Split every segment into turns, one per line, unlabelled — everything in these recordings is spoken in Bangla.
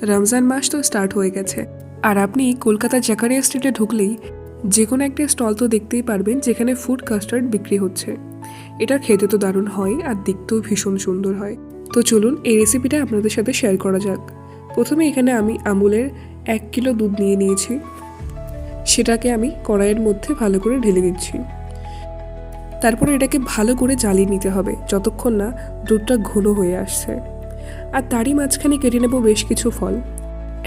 রমজান মাস তো স্টার্ট হয়ে গেছে, আর আপনি কলকাতার জাকারিয়া স্ট্রিটে ঢুকলেই যে কোনো একটা স্টল তো দেখতেই পারবেন যেখানে ফুড কাস্টার্ড বিক্রি হচ্ছে। এটা খেতে তো দারুণ হয় আর দেখতেও ভীষণ সুন্দর হয়। তো চলুন এই রেসিপিটা আপনাদের সাথে শেয়ার করা যাক। প্রথমে এখানে আমি আমুলের 1 কিলো দুধ নিয়ে নিয়েছি, সেটাকে আমি কড়াইয়ের মধ্যে ভালো করে ঢেলে দিচ্ছি। তারপরে এটাকে ভালো করে জ্বালিয়ে নিতে হবে যতক্ষণ না দুধটা ঘন হয়ে আসছে। আর তারই মাঝখানে কেটে নেব বেশ কিছু ফল।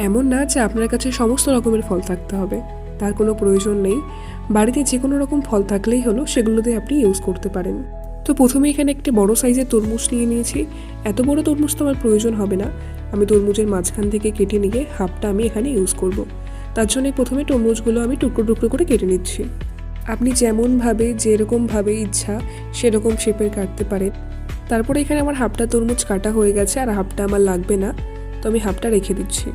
এমন না যে আপনার কাছে সমস্ত রকমের ফল থাকতে হবে, তার কোনো প্রয়োজন নেই। বাড়িতে যে কোনো রকম ফল থাকলেই হলো, সেগুলো দিয়ে আপনি ইউজ করতে পারেন। তো প্রথমে এখানে একটি বড় সাইজের তরমুজ নিয়ে নিয়েছি। এত বড় তরমুজ তো আমার প্রয়োজন হবে না, আমি তরমুজের মাঝখান থেকে কেটে নিয়ে হাফটা আমি এখানে ইউজ করব। তার জন্য প্রথমে তরমুজগুলো আমি টুকরো টুকরো করে কেটে নিচ্ছি। আপনি যেমনভাবে যেরকমভাবে ইচ্ছা সেরকম শেপের কাটতে পারেন। তারপরে এখানে আমার হাফটা তরমুজ কাটা হয়ে গেছে, আর হাফটা আমার লাগবে না, তো আমি হাফটা রেখে দিচ্ছি।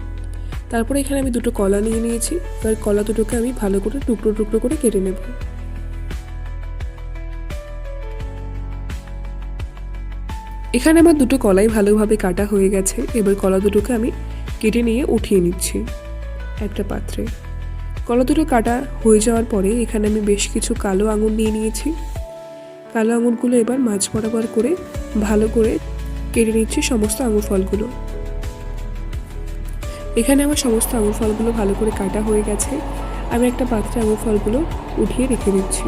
তারপরে এখানে আমি দুটো কলা নিয়ে নিয়েছি। এবার কলা দুটোকে আমি ভালো করে টুকরো টুকরো করে কেটে নেব। এখানে আমার দুটো কলাই ভালোভাবে কাটা হয়ে গেছে। এবার কলা দুটোকে আমি কেটে নিয়ে উঠিয়ে নিচ্ছি একটা পাত্রে। কলা দুটো কাটা হয়ে যাওয়ার পরে এখানে আমি বেশ কিছু কালো আঙুর নিয়ে নিয়েছি। কালো আঙুরগুলো এবার মাঝ বরাবর করে ভালো করে কেটে নিচ্ছি সমস্ত আঙুর ফলগুলো। এখানে আমার সমস্ত আঙুর ফলগুলো ভালো করে কাটা হয়ে গেছে। আমি একটা পাত্রে আঙুর ফলগুলো উঠিয়ে রেখে দিচ্ছি।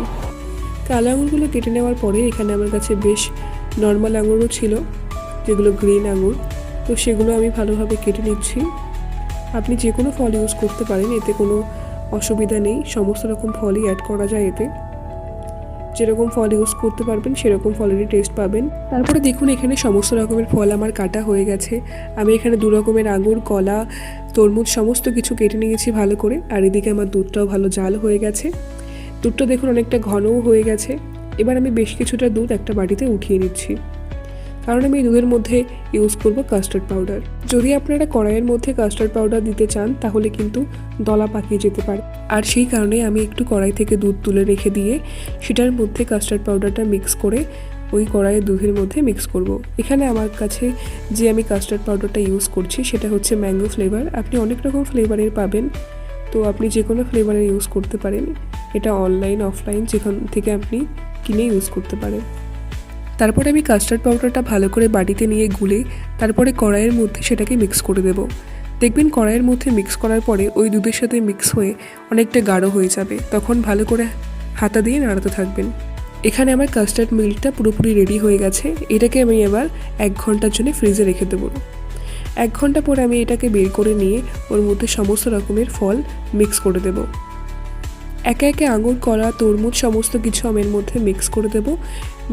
কালো আঙুরগুলো কেটে নেওয়ার পরে এখানে আমার কাছে বেশ নর্মাল আঙুরও ছিল, যেগুলো গ্রিন আঙুর, তো সেগুলো আমি ভালোভাবে কেটে নিচ্ছি। আপনি যে কোনো ফল ইউজ করতে পারেন, এতে কোনো অসুবিধা নেই। সমস্ত রকম ফলই অ্যাড করা যায় এতে। যেরকম ফল ইউজ করতে পারবেন সেরকম ফলেরই টেস্ট পাবেন। তারপরে দেখুন এখানে সমস্ত রকমের ফল আমার কাটা হয়ে গেছে। আমি এখানে 2 রকমের আঙুর, কলা, তরমুজ সমস্ত কিছু কেটে নিয়েছি ভালো করে। আর এদিকে আমার দুধটাও ভালো জাল হয়ে গেছে। দুধটা দেখুন অনেকটা ঘনও হয়ে গেছে। এবার আমি বেশ কিছুটা দুধ একটা বাটিতে উঠিয়ে নিচ্ছি, কারণ আমি এই দুধের মধ্যে ইউজ করব কাস্টার্ড পাউডার। যদি আপনারা কড়াইয়ের মধ্যে কাস্টার্ড পাউডার দিতে চান তাহলে কিন্তু দলা পাকিয়ে যেতে পারে, আর সেই কারণে আমি একটু কড়াই থেকে দুধ তুলে রেখে দিয়ে সেটার মধ্যে কাস্টার্ড পাউডারটা মিক্স করে ওই কড়াইয়ের দুধের মধ্যে মিক্স করব। এখানে আমার কাছে যে আমি কাস্টার্ড পাউডারটা ইউজ করছি সেটা হচ্ছে ম্যাঙ্গো ফ্লেভার। আপনি অনেক রকম ফ্লেভারের পাবেন, তো আপনি যে কোনো ফ্লেভারের ইউজ করতে পারেন। এটা অনলাইন অফলাইন যেখান থেকে আপনি কিনে ইউজ করতে পারেন। তারপরে আমি কাস্টার্ড পাউডারটা ভালো করে বাটিতে নিয়ে গুলে তারপরে কড়াইয়ের মধ্যে সেটাকে মিক্স করে দেব। দেখবেন কড়াইয়ের মধ্যে মিক্স করার পরে ওই দুধের সাথে মিক্স হয়ে অনেকটা গাঢ় হয়ে যাবে, তখন ভালো করে হাতা দিয়ে নাড়াতে থাকবেন। এখানে আমার কাস্টার্ড মিল্কটা পুরোপুরি রেডি হয়ে গেছে। এটাকে আমি এবার 1 ঘন্টার জন্য ফ্রিজে রেখে দেবো। 1 ঘন্টা পরে আমি এটাকে বের করে নিয়ে ওর মধ্যে সমস্ত রকমের ফল মিক্স করে দেব। একে একে আঙুর, কলা, তরমুজ সমস্ত কিছু আমি এর মধ্যে মিক্স করে দেব।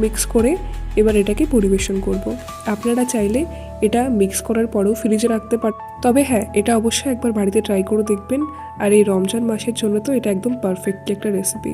মিক্স করে এবার এটাকে পরিবেশন করব। আপনারা চাইলে এটা মিক্স করার পরেও ফ্রিজে রাখতে পারেন, তবে হ্যাঁ, এটা অবশ্যই একবার বাড়িতে ট্রাই করে দেখবেন। আর এই রমজান মাসের জন্য তো এটা একদম পারফেক্ট একটা রেসিপি।